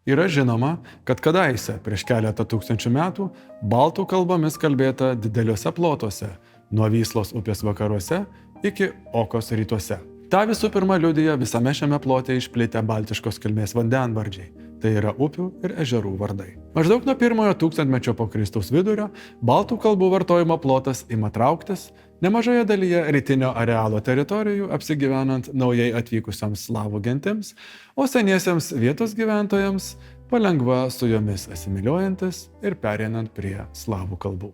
Yra žinoma, kad kadaise, prieš keletą tūkstančių metų, baltų kalbomis kalbėta dideliuose plotuose, nuo Vyslos upės vakaruose iki Okos rytuose. Ta visų pirma liudija visame šiame plote išplitę baltiškos kilmės vandenvardžiai, tai yra upių ir ežerų vardai. Maždaug nuo 1-ojo tūkstantmečio po Kristaus vidurio baltų kalbų vartojimo plotas ima trauktis, nemažoje dalyje rytinio arealo teritorijų apsigyvenant naujai atvykusiams slavų gentims, o seniesiems vietos gyventojams palengva su jomis asimiliuojantis ir pereinant prie slavų kalbų.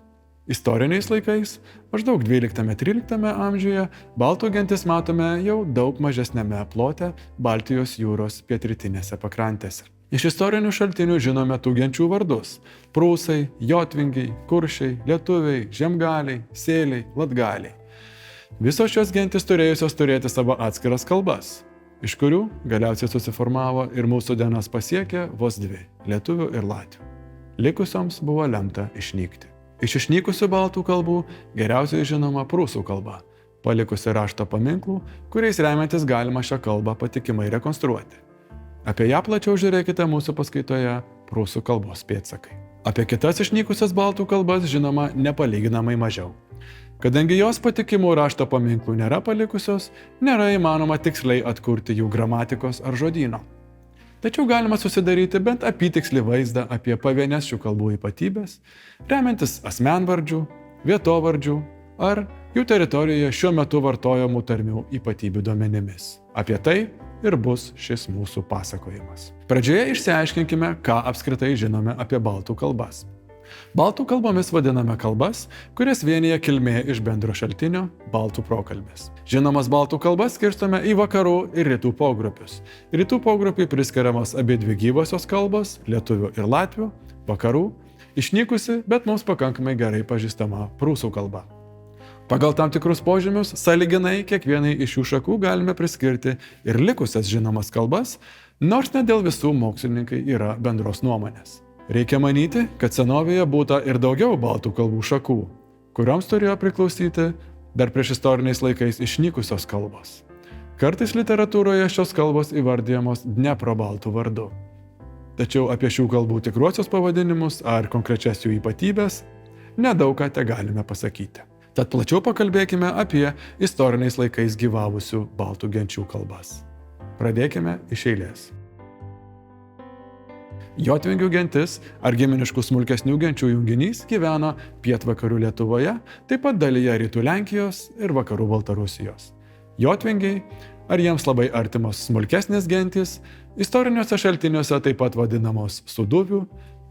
Istoriniais laikais, maždaug 12-13 amžiuje, baltų gentis matome jau daug mažesnėme plote Baltijos jūros pietrytinėse pakrantėse. Iš istorinių šaltinių žinome tų genčių vardus – prūsai, jotvingiai, kuršiai, lietuviai, žemgaliai, sėliai, latgaliai. Visos šios gentis turėjusios turėti savo atskiras kalbas, iš kurių galiausiai susiformavo ir mūsų dienas pasiekė vos dvi – lietuvių ir latvių. Likusioms buvo lemta išnykti. Iš išnykusių baltų kalbų geriausiai žinoma prūsų kalba, palikusi rašto paminklų, kuriais remiantis galima šią kalbą patikimai rekonstruoti. Apie ją plačiau žiūrėkite mūsų paskaitoje Prūsų kalbos pėdsakai. Apie kitas išnykusias baltų kalbas žinoma nepalyginamai mažiau. Kadangi jos patikimų rašto paminklų nėra palikusios, nėra įmanoma tiksliai atkurti jų gramatikos ar žodyno. Tačiau galima susidaryti bent apytikslį vaizdą apie pavienes šių kalbų ypatybės, remiantis asmenvardžių, vietovardžių ar jų teritorijoje šiuo metu vartojamų tarmių ypatybių duomenimis. Apie tai ir bus šis mūsų pasakojimas. Pradžioje išsiaiškinkime, ką apskritai žinome apie baltų kalbas. Baltų kalbomis vadiname kalbas, kurias vienyje kilmė iš bendro šaltinio – baltų prokalbės. Žinomas baltų kalbas skirstome į vakarų ir rytų pogrupius. Rytų pogrupiai priskiriamos abidvi gyvosios kalbos – lietuvių ir latvių, vakarų – išnykusi, bet mums pakankamai gerai pažįstama prūsų kalba. Pagal tam tikrus požymius, sąlyginai kiekvienai iš šių šakų galime priskirti ir likusias žinomas kalbas, nors ne dėl visų mokslininkai yra bendros nuomonės. Reikia manyti, kad senovėje būta ir daugiau baltų kalbų šakų, kurioms turėjo priklausyti dar prieš istoriniais laikais išnykusios kalbos. Kartais literatūroje šios kalbos įvardijamos Dnepro baltų vardu. Tačiau apie šių kalbų tikruosius pavadinimus ar konkrečias jų ypatybės nedaug ką te galime pasakyti. Tad plačiau pakalbėkime apie istoriniais laikais gyvavusių baltų genčių kalbas. Pradėkime iš eilės. Jotvingių gentis ar giminiškų smulkesnių genčių junginys gyveno pietvakarių Lietuvoje, taip pat dalyje rytų Lenkijos ir vakarų Baltarusijos. Jotvingiai, ar jiems labai artimos smulkesnės gentys, istoriniuose šaltiniuose taip pat vadinamos suduvių,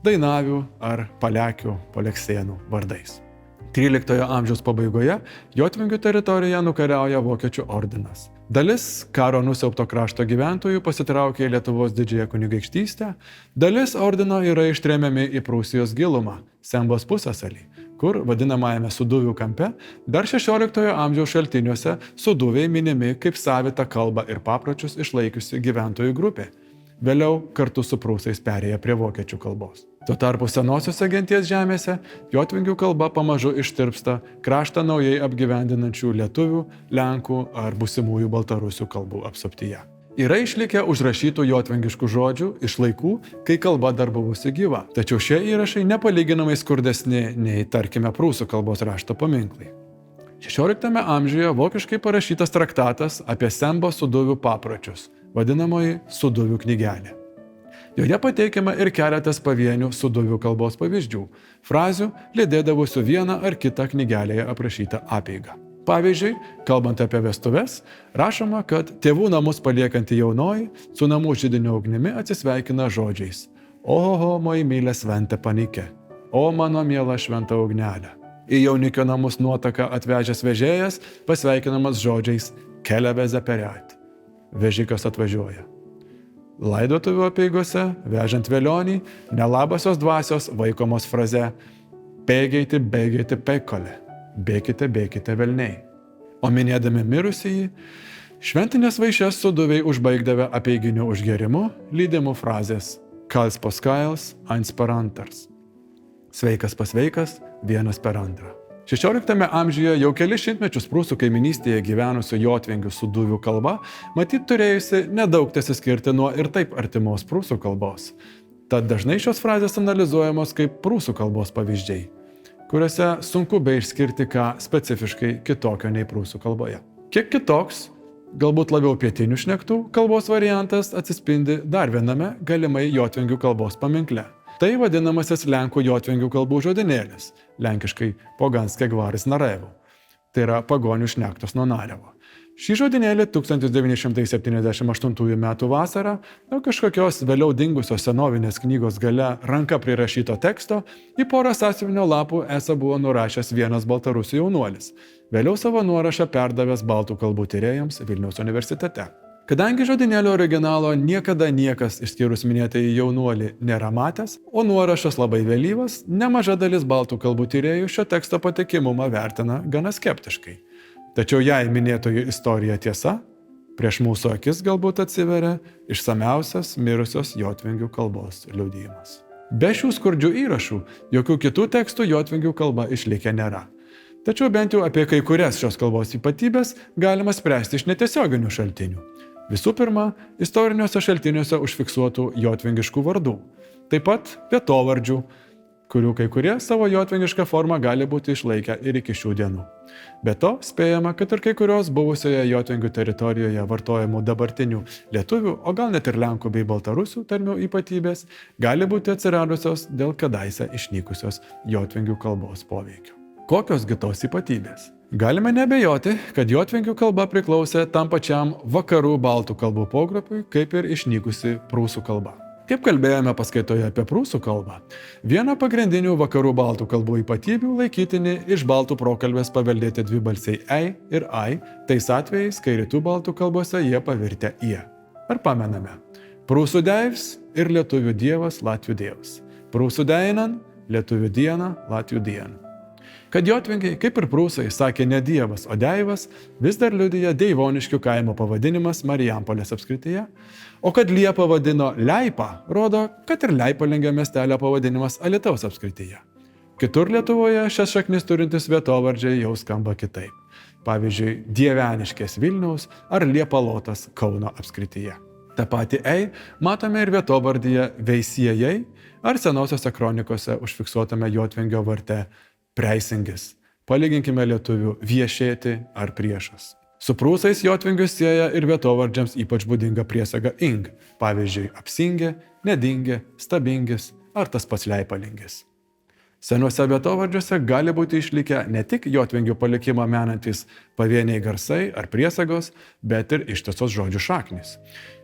dainavių ar palekių, poleksėnų vardais. 13 amžiaus pabaigoje Jotvingių teritoriją nukariauja Vokiečių ordinas. Dalis karo nusiaubto krašto gyventojų pasitraukė į Lietuvos didžiąją kunigaikštystę, dalis ordino yra ištremiami į Prūsijos gilumą, Sembos pusiasalį, kur vadinamajame Suduvių kampe dar 16 amžiaus šaltiniuose suduviai minimi kaip savitą kalbą ir papročius išlaikiusi gyventojų grupė. Vėliau kartu su prūsais perėjo prie vokiečių kalbos. Tuo tarpu senosiuose genties žemėse jotvingių kalba pamažu ištirpsta kraštą naujai apgyvendinančių lietuvių, lenkų ar būsimųjų baltarusių kalbų apsuptyje. Yra išlikę užrašytų jotvingiškų žodžių iš laikų, kai kalba dar buvusi gyva, tačiau šie įrašai nepalyginamai skurdesni nei, tarkime, prūsų kalbos rašto paminklai. 16 amžiuje vokiškai parašytas traktatas apie Sembo suduvių papročius, vadinamoji Suduvių knygelė. Joje pateikiama ir keletas pavienių suduvių kalbos pavyzdžių, frazių lydėdavusių vieną ar kitą knygelėje aprašytą apeigą. Pavyzdžiui, kalbant apie vestuves, rašoma, kad tėvų namus paliekanti jaunoji su namų židinio ugnimi atsisveikina žodžiais: Ohoho, moi mylė svente panike, o mano miela šventa ugnelė. Į jaunikio namus nuotaką atvežęs vežėjas pasveikinamas žodžiais: Keleveze periat. Vežikas atvažiuoja. Laidotuvių apeigose, vežant velionį, nelabasios dvasios vaikomos fraze: Bėgėti, bėgėti peikolė, bėkite, bėkite velniai. O minėdami mirusįjį, šventinės vaišes suduviai užbaigdavę apeiginiu užgerimu, lydimų frazės: Kals poskails, ans parantars. Sveikas pasveikas, vienas per antrą. 16 amžiuje jau kelis šimtmečius Prūsų kaiminystėje gyvenusių jotvingių suduvių kalba matyt turėjusi nedaug tesiskirti nuo ir taip artimos prūsų kalbos. Tad dažnai šios frazės analizuojamos kaip prūsų kalbos pavyzdžiai, kuriuose sunku beišskirti ką specifiškai kitokio nei prūsų kalboje. Kiek kitoks, galbūt labiau pietinių šnektų kalbos variantas atsispindi dar viename galimai jotvingių kalbos paminkle. Tai vadinamasis Lenkų jotvingių kalbų žodynėlis, lenkiškai Poganske gvaris Narevo. Tai yra pagonių šnektos nuo Narevo. Šį žodynėlį 1978 m. vasarą kažkokios vėliau dingusios senovinės knygos gale ranka prirašyto teksto į porą sąsiuvinio lapų esą buvo nurašęs vienas baltarusių jaunuolis, vėliau savo nuorašą perdavęs baltų kalbų tyrėjams Vilniaus universitete. Kadangi žodynėlio originalo niekada niekas išskyrus minėtąjį jaunuolį nėra matęs, o nuorašas labai vėlyvas, nemaža dalis baltų kalbų tyrėjų šio teksto patikimumą vertina gana skeptiškai. Tačiau jei minėtojų istorija tiesa, prieš mūsų akis galbūt atsiveria išsamiausias mirusios jotvingių kalbos liudijimas. Be šių skurdžių įrašų, jokių kitų tekstų jotvingių kalba išlikę nėra. Tačiau bent jau apie kai kurias šios kalbos ypatybės galima spręsti iš netiesioginių šaltinių. Visų pirma, istoriniuose šaltiniuose užfiksuotų jotvingiškų vardų, taip pat vietovardžių, kurių kai kurie savo jotvingišką formą gali būti išlaikę ir iki šių dienų. Be to, spėjama, kad ir kai kurios buvusioje jotvingių teritorijoje vartojamų dabartinių lietuvių, o gal net ir lenkų bei baltarusių tarmių ypatybės gali būti atsiradusios dėl kadaise išnykusios jotvingių kalbos poveikio. Kokios gi tos ypatybės? Galime nebejoti, kad jotvingių kalba priklausė tam pačiam vakarų baltų kalbų pogrupiui, kaip ir išnykusi prūsų kalba. Kaip kalbėjome paskaitoje apie prūsų kalbą, viena pagrindinių vakarų baltų kalbų ypatybių laikytini iš baltų prokalbės paveldėti dvibalsiai ei ir ai, tais atvejais, kai rytų baltų kalbose jie pavirtę ie. Ar pamename? Prūsų deivs ir lietuvių dievas, latvių dievas. Prūsų deinan, lietuvių diena, latvių diena. Kad jotvingiai, kaip ir prūsai, sakė ne dievas, o deivas, vis dar liudija Deivoniškių kaimo pavadinimas Marijampolės apskrityje, o kad Liepą vadino Leipa, rodo, kad ir Leipalingio miestelio pavadinimas Alytaus apskrityje. Kitur Lietuvoje šias šaknis turintis vietovardžiai jau skamba kitaip. Pavyzdžiui, Dieveniškės Vilniaus ar Liepalotas Kauno apskrityje. Ta pati ei matome ir vietovardyje Veisiejai ar senosiose kronikose užfiksuotame jotvingio varte Preisingis. Palyginkime lietuvių viešėti ar priešas. Su prūsais jotvingius sieja ir vietovardžiams ypač būdinga priesaga ing, pavyzdžiui, apsingė, nedingė, stabingis ar tas pats leipalingis. Senuose vietovardžiuose gali būti išlikę ne tik jotvingių palikimą menantys pavieniai garsai ar priesagos, bet ir ištisos žodžių šaknys.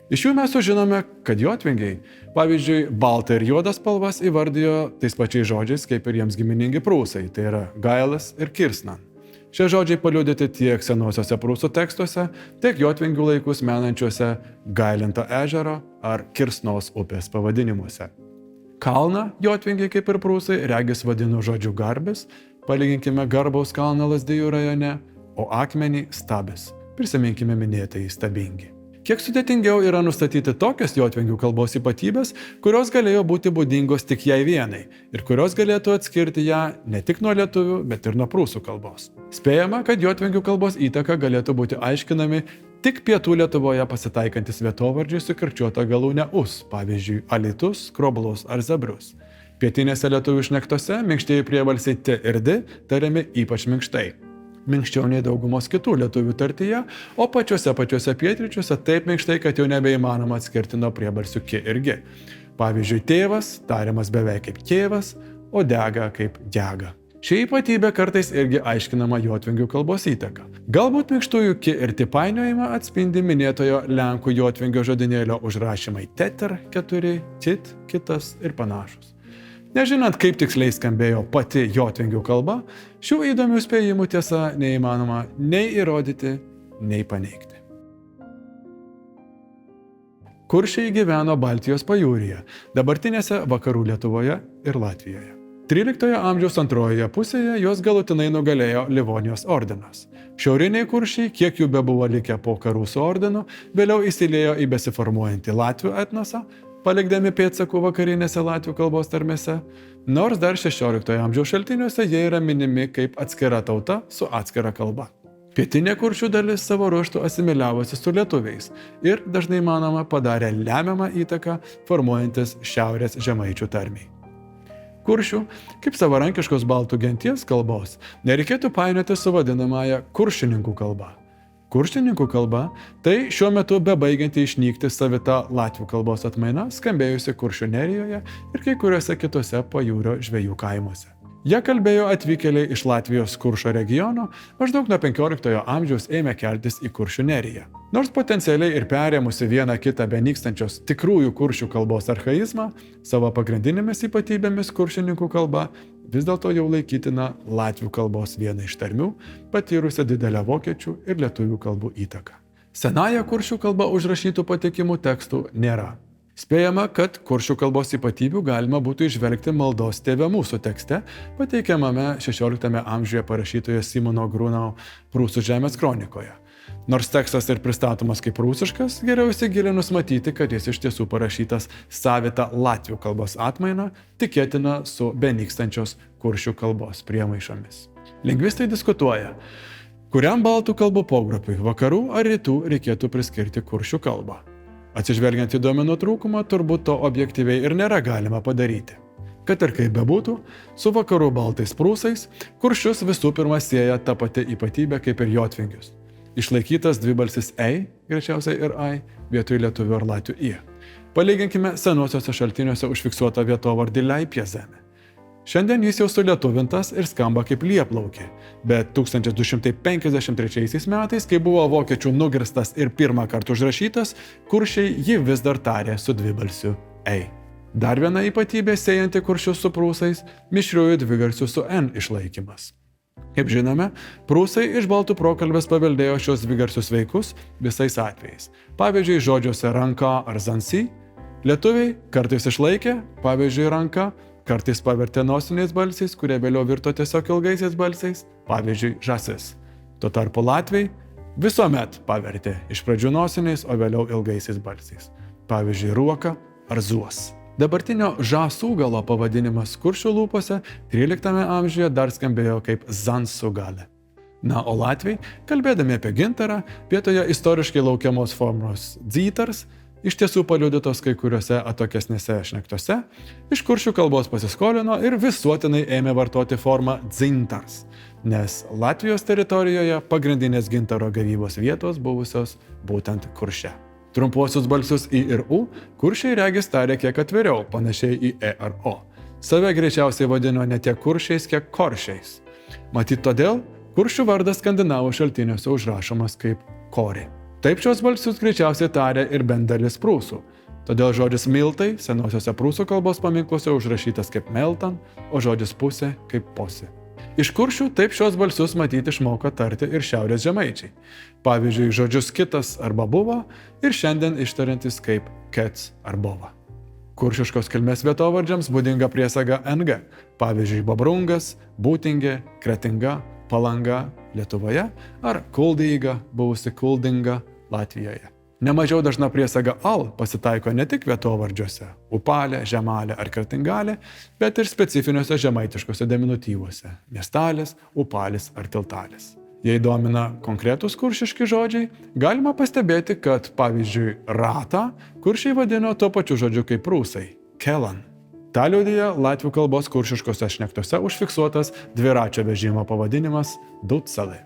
Iš jų mes sužinome, kad jotvingiai, pavyzdžiui, baltą ir juodą spalvas įvardijo tais pačiais žodžiais, kaip ir jiems giminingi prūsai, tai yra gailas ir kirsnan. Šie žodžiai paliudyti tiek senosiuose prūsų tekstuose, tiek jotvingių laikus menančiuose Gailinto ežero ar Kirsnos upės pavadinimuose. Kalną jotvingiai, kaip ir prūsai, regis vadino žodžiu garbis, palyginkime Garbaus kalną Lazdijų rajone, o akmenį stabis. Prisiminkime minėtąjį stabingi. Kiek sudėtingiau yra nustatyti tokias jotvingių kalbos ypatybės, kurios galėjo būti būdingos tik jai vienai ir kurios galėtų atskirti ją ne tik nuo lietuvių, bet ir nuo prūsų kalbos. Spėjama, kad jotvingių kalbos įtaka galėtų būti aiškinami tik pietų Lietuvoje pasitaikantis vietovardžiai su kirčiuota galūne us, pavyzdžiui, Alytus, Kroblus ar Zebrius. Pietinėse lietuvių šnektose minkštieji priebalsiai t ir d tariami ypač minkštai. Minkščiau nei daugumos kitų lietuvių tartyje, o pačiuose pietryčiuose taip minkštai, kad jau nebeįmanoma atskirti nuo priebalsių ki ir gi. Pavyzdžiui, tėvas tariamas beveik kaip tėvas, o dega kaip dega. Ši ypatybė kartais irgi aiškinama jotvingių kalbos įtaka. Galbūt minkštųjų ki ir ti painiojimą atspindi minėtojo Lenkų jotvingio žodynėlio užrašymai teter 4, tit, kitas ir panašus. Nežinant, kaip tiksliai skambėjo pati jotvingių kalba, šių įdomių spėjimų tiesa neįmanoma nei įrodyti, nei paneigti. Kuršiai gyveno Baltijos pajūryje, dabartinėse vakarų Lietuvoje ir Latvijoje. 13 amžiaus antrojoje pusėje juos galutinai nugalėjo Livonijos ordinas. Šiauriniai kuršiai, kiek jų bebuvo likę po karų su ordinu, vėliau įsiliejo į besiformuojantį latvių etnosą, palikdami pėdsakų vakarinėse latvių kalbos tarmėse, nors dar 16 amžiaus šaltiniuose jie yra minimi kaip atskira tauta su atskira kalba. Pietinė Kuršių dalis savo ruožtu asimiliavosi su lietuviais ir dažnai manoma padarė lemiamą įtaką formuojantis šiaurės žemaičių tarmiai. Kuršių, kaip savarankiškos baltų genties kalbos, nereikėtų painioti su vadinamąja kuršininkų kalba. Kuršininkų kalba – tai šiuo metu bebaigianti išnykti savita latvių kalbos atmaina, skambėjusi Kuršių nerijoje ir kai kuriuose kitose pajūrio žvejų kaimuose. Jie kalbėjo atvykėliai iš Latvijos Kuršo regiono, maždaug nuo 15 amžiaus ėmė keltis į Kuršių neriją. Nors potencialiai ir perėmusi vieną kitą benykstančios tikrųjų kuršių kalbos archaizmą, savo pagrindinėmis ypatybėmis kuršininkų kalba vis dėlto jau laikytina latvių kalbos viena iš tarmių, patyrusi didelę vokiečių ir lietuvių kalbų įtaką. Senąja kuršių kalba užrašytų patikimų tekstų nėra. Spėjama, kad kuršių kalbos ypatybių galima būtų įžvelgti maldos Tėve mūsų tekste, pateikiamame 16 amžiuje parašytoje Simono Grunau Prūsų žemės kronikoje. Nors tekstas ir pristatomas kaip prūsiškas, geriau įsigilinus matyti, kad jis iš tiesų parašytas savita latvių kalbos atmaina, tikėtina su benykstančios kuršių kalbos priemaišomis. Lingvistai diskutuoja, kuriam baltų kalbų pogrupiui, vakarų ar rytų, reikėtų priskirti kuršių kalbą. Atsižvelgiant į duomenų trūkumą, turbūt to objektyviai ir nėra galima padaryti. Kad ir kaip bebūtų, su vakarų baltais prūsais kuršius visų pirma sieja ta pati ypatybė kaip ir jotvingius. Išlaikytas dvibalsis ei, greičiausiai ir ai, vietoj lietuvių ar latvių i. Palyginkime senuosiuose šaltiniuose užfiksuotą vietovardį Leipjezemė. Šiandien jis jau sulietuvintas ir skamba kaip lieplaukė, bet 1253 metais, kai buvo vokiečių nugirstas ir pirmą kartą užrašytas, kuršiai jį vis dar tarė su dvibalsiu ei. Dar viena ypatybė siejanti kuršius su prūsais – mišriųjų dvigarsių su n išlaikymas. Kaip žinome, prūsai iš baltų prokalbės paveldėjo šios dvigarsius vaikus visais atvejais. Pavyzdžiui, žodžiuose ranka ar zansi, lietuviai kartais išlaikė, pavyzdžiui, ranka, kartais pavertė nosiniais balsiais, kurie vėliau virto tiesiog ilgaisiais balsiais, pavyzdžiui, žąsis. Tuo tarpu latviai visuomet pavertė iš pradžių nosiniais, o vėliau ilgaisiais balsiais, pavyzdžiui, ruoka ar zuos. Dabartinio žąsų galo pavadinimas kuršių lūpose 13 amžiuje dar skambėjo kaip zansugalė. Na, o latviai, kalbėdami apie gintarą, vietoje istoriškai laukiamos formos dzitars, iš tiesų paliudytos kai kuriuose atokesnėse šnektose, iš kuršių kalbos pasiskolino ir visuotinai ėmė vartoti formą dzintars, nes Latvijos teritorijoje pagrindinės gintaro gavybos vietos buvusios būtent Kurše. Trumpuosius balsius i ir u kuršiai regis tarė kiek atviriau, panašiai į e ar o. Save greičiausiai vadino ne tiek kuršiais, kiek koršiais. Matyt todėl, kuršių vardas skandinavų šaltiniuose užrašomas kaip kori. Taip šios balsius greičiausiai tarė ir bent dalis prūsų. Todėl žodis miltai senosiuose prūsų kalbos paminkluose užrašytas kaip meltan, o žodis pusė kaip posi. Iš kuršių taip šios balsius matyti išmoko tarti ir šiaurės žemaičiai. Pavyzdžiui, žodžius kitas arba buvo ir šiandien ištariantis kaip kets ar bova. Kuršiškos kilmės vietovardžiams būdinga priesaga ng, pavyzdžiui, Babrungas, Būtingė, Kretinga, Palanga Lietuvoje ar Kuldeiga, buvusi Kuldinga Latvijoje. Nemažiau dažna priesaga al pasitaiko ne tik vietovardžiuose – Upalė, Žemalė ar Kretingalė, bet ir specifiniuose žemaitiškose diminutyvuose – miestalis, upalis ar tiltalis. Jei domina konkretūs kuršiški žodžiai, galima pastebėti, kad, pavyzdžiui, ratą kuršiai vadino tuo pačiu žodžiu kaip prūsai – kelan. Ta liudija latvių kalbos kuršiškose šnektose užfiksuotas dviračio vežimo pavadinimas dutsali.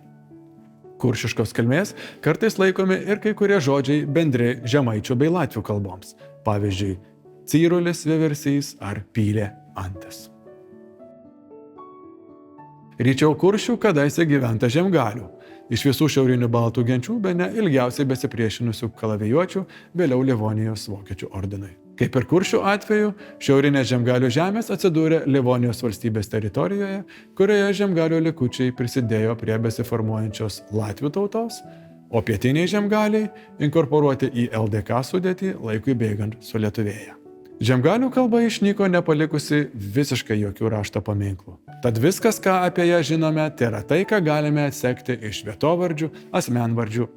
Kuršiškos kilmės kartais laikomi ir kai kurie žodžiai bendri žemaičių bei latvių kalboms, pavyzdžiui, cyrulis vieversys ar pylė antis. Ryčiau kuršių kadaise gyventa žiemgalių. Iš visų šiaurinių baltų genčių bene ilgiausiai besipriešinusių kalavijuočių, vėliau Livonijos vokiečių ordinui. Kaip ir kuršių atveju, šiaurinės žiemgalių žemės atsidūrė Livonijos valstybės teritorijoje, kurioje žiemgalių likučiai prisidėjo prie besiformuojančios latvių tautos, o pietiniai žiemgaliai inkorporuoti į LDK sudėtį laikui bėgant sulietuvėja. Žiemgalių kalba išnyko nepalikusi visiškai jokių rašto paminklų. Tad viskas, ką apie ją žinome, tai yra tai, ką galime atsekti iš vietovardžių, asmenvardžių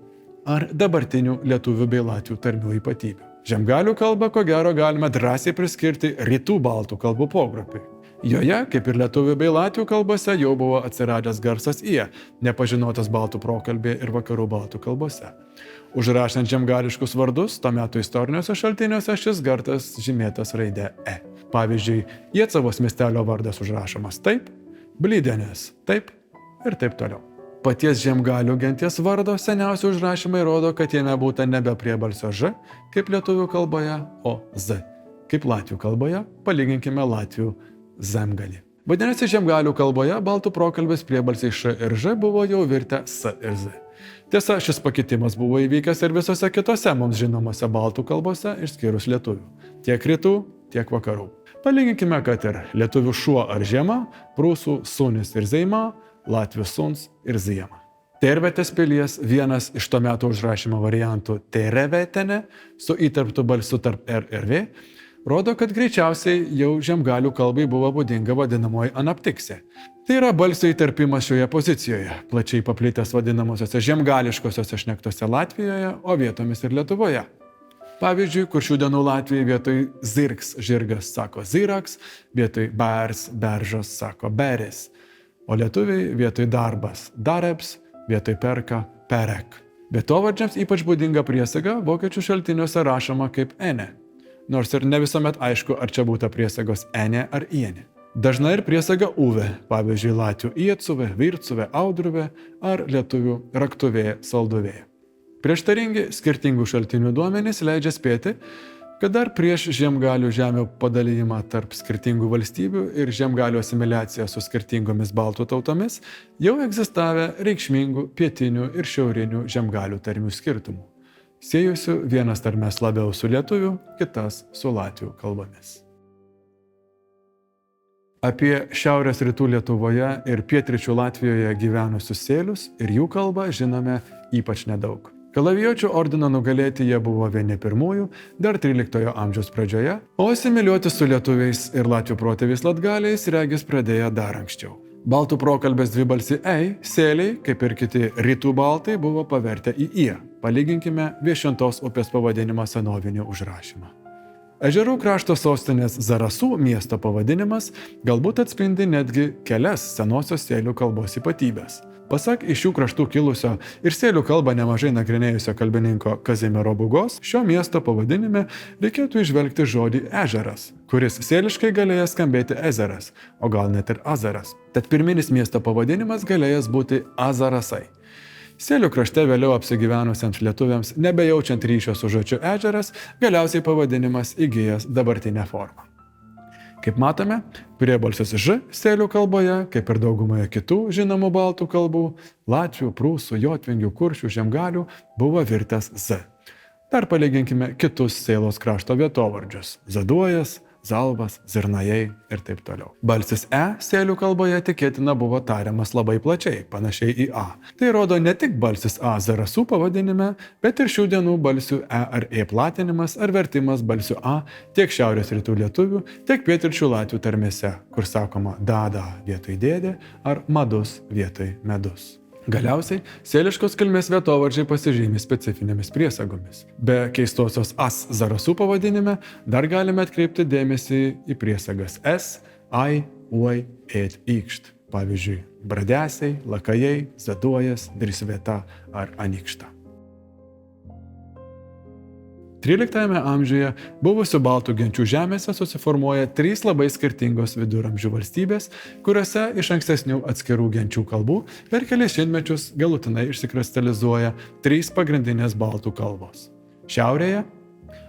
ar dabartinių lietuvių bei latvių tarmių ypatybių. Žiemgalių kalbą, ko gero, galime drąsiai priskirti rytų baltų kalbų pogrupiui. Joje, kaip ir lietuvių bei latvių kalbose, jau buvo atsiradęs garsas ie, nepažinotas baltų prokalbėje ir vakarų baltų kalbose. Užrašant žemgališkus vardus, to metu istoriniuose šaltiniuose šis garsas žymėtas raide e. Pavyzdžiui, Iecavos miestelio vardas užrašomas taip, Blydenės taip ir taip toliau. Paties žemgalių genties vardo seniausi užrašymai rodo, kad jame būta nebe priebalsio ž, kaip lietuvių kalboje, o z. Kaip latvių kalboje, palyginkime latvių zemgalį. Vadinasi, žemgalių kalboje baltų prokalbės priebalsiai š ir ž buvo jau virtę s ir z. Tiesa, šis pakitimas buvo įvykęs ir visose kitose mums žinomose baltų kalbose, išskyrus lietuvių. Tiek rytų, tiek vakarų. Palyginkime, kad ir lietuvių šuo ar žiema, prūsų sunis ir zeima, latvių suns ir ziema. Tervetės pilies vienas iš to meto užrašymo variantų terevetene su įterptu balsu tarp r ir v rodo, kad greičiausiai jau žemgalių kalbai buvo būdinga vadinamoji anaptiksė. Tai yra balsio įterpimas šioje pozicijoje, plačiai paplitęs vadinamosiose žemgališkosiose šnektose Latvijoje, o vietomis ir Lietuvoje. Pavyzdžiui, kur šių dienų Latvijai vietoj zirgs žirgas sako ziraks, vietoj bers beržas sako beris, o lietuviai vietoj darbas darebs, vietoj perka perek. Vietovardžiams ypač būdinga priesaga vokiečių šaltiniuose rašoma kaip ene. Nors ir ne visuomet aišku, ar čia būta priesagos ene ar iene. Dažna ir priesaga uve, pavyzdžiui, latvių iecuvė, vircuvė, audruvė ar lietuvių raktuvė, salduvė. Prieštaringi skirtingų šaltinių duomenys leidžia spėti, kad dar prieš žiemgalių žemių padalijimą tarp skirtingų valstybių ir žemgalių asimiliaciją su skirtingomis baltų tautomis jau egzistavę reikšmingų pietinių ir šiaurinių žemgalių tarmių skirtumų, siejusių vienas tarmes labiau su lietuvių, kitas su latvių kalbomis. Apie šiaurės rytų Lietuvoje ir pietryčių Latvijoje gyvenusius sėlius ir jų kalbą žinome ypač nedaug. Kalavijuočių ordino nugalėti jie buvo vieni pirmųjų, dar 13 amžiaus pradžioje, o asimiliuoti su lietuviais ir latvių protėviais latgaliais regis pradėjo dar anksčiau. Baltų prokalbės dvibalsį ei, sėliai, kaip ir kiti rytų baltai, buvo pavertę į ie. Palyginkime Viešintos upės pavadinimą senovinį užrašymą. Ežerų krašto sostinės Zarasų miesto pavadinimas galbūt atspindi netgi kelias senosios sėlių kalbos ypatybės. Pasak iš šių kraštų kilusio ir sėlių kalbą nemažai nagrinėjusio kalbininko Kazimiero Būgos, šio miesto pavadinime reikėtų įžvelgti žodį ežeras, kuris sėliškai galėjo skambėti ezeras, o gal net ir azaras. Tad pirminis miesto pavadinimas galėjęs būti Azarasai. Sėlių krašte vėliau apsigyvenusiems lietuviams, nebejaučiant ryšio su žodžiu ežeras, galiausiai pavadinimas įgijęs dabartinę formą. Kaip matome, priebalsis ž sėlių kalboje, kaip ir daugumoje kitų žinomų baltų kalbų, latvių, prūsų, jotvingių, kuršių, žemgalių, buvo virtęs z. Dar palyginkime kitus sėlos krašto vietovardžius – Zaduojas, Zalvas, Zirnajai ir taip toliau. Balsis e sėlių kalboje tikėtina buvo tariamas labai plačiai, panašiai į a. Tai rodo ne tik balsis a Zarasų pavadinime, bet ir šių dienų balsių e ar e platinimas ar vertimas balsių a tiek šiaurės rytų lietuvių, tiek pietryčių latvių tarmėse, kur sakoma dada vietoj dėdė ar madus vietoj medus. Galiausiai, sėliškos kilmės vietovardžiai pasižymi specifinėmis priesagomis. Be keistosios as Zarasų pavadinime dar galime atkreipti dėmesį į priesagas es, ai, uoj, ėt, ykšt. Pavyzdžiui, bradesiai, lakajai, zaduojas, drisvieta ar anykšta. 13 amžiuje buvusių baltų genčių žemėse susiformuoja 3 labai skirtingos viduramžių valstybės, kuriuose iš ankstesnių atskirų genčių kalbų per kelis šimtmečius galutinai išsikristalizuoja 3 pagrindinės baltų kalbos. Šiaurėje,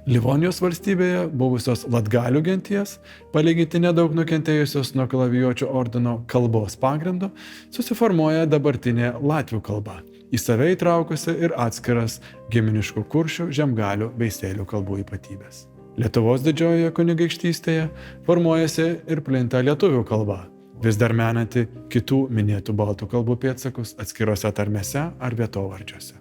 Livonijos valstybėje buvusios latgalių genties, palyginti nedaug nukentėjusios nuo kalavijuočių ordino kalbos pagrindu, susiformuoja dabartinė latvių kalba, į save įtraukusi ir atskiras giminiškų kuršių, žemgalių bei sėlių kalbų ypatybės. Lietuvos didžiojoje kunigaikštystėje formuojasi ir plinta lietuvių kalba, vis dar menanti kitų minėtų baltų kalbų pėdsakus atskirose tarmėse ar vietovardžiuose.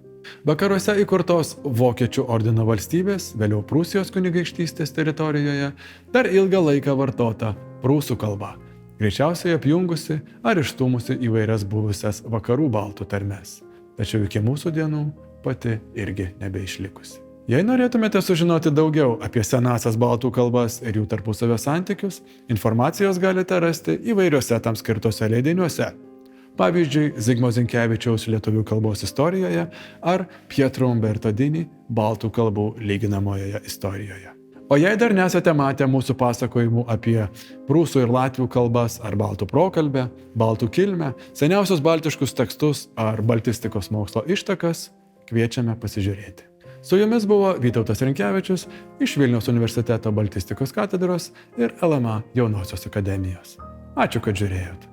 Vakaruose įkurtos Vokiečių ordino valstybės, vėliau Prūsijos kunigaikštystės teritorijoje, dar ilgą laiką vartota prūsų kalba, greičiausiai apjungusi ar išstūmusi įvairias buvusias vakarų baltų tarmes. Tačiau iki mūsų dienų pati irgi nebeišlikusi. Jei norėtumėte sužinoti daugiau apie senąsias baltų kalbas ir jų tarpusavio santykius, informacijos galite rasti įvairiuose tam skirtuose leidiniuose. Pavyzdžiui, Zigmo Zinkevičiaus lietuvių kalbos istorijoje ar Pietro Umberto Dini baltų kalbų lyginamojoje istorijoje. O jei dar nesate matę mūsų pasakojimų apie prūsų ir latvių kalbas ar baltų prokalbę, baltų kilmę, seniausius baltiškus tekstus ar baltistikos mokslo ištakas, kviečiame pasižiūrėti. Su jumis buvo Vytautas Rinkevičius iš Vilniaus universiteto baltistikos katedros ir LMA Jaunosios akademijos. Ačiū, kad žiūrėjot.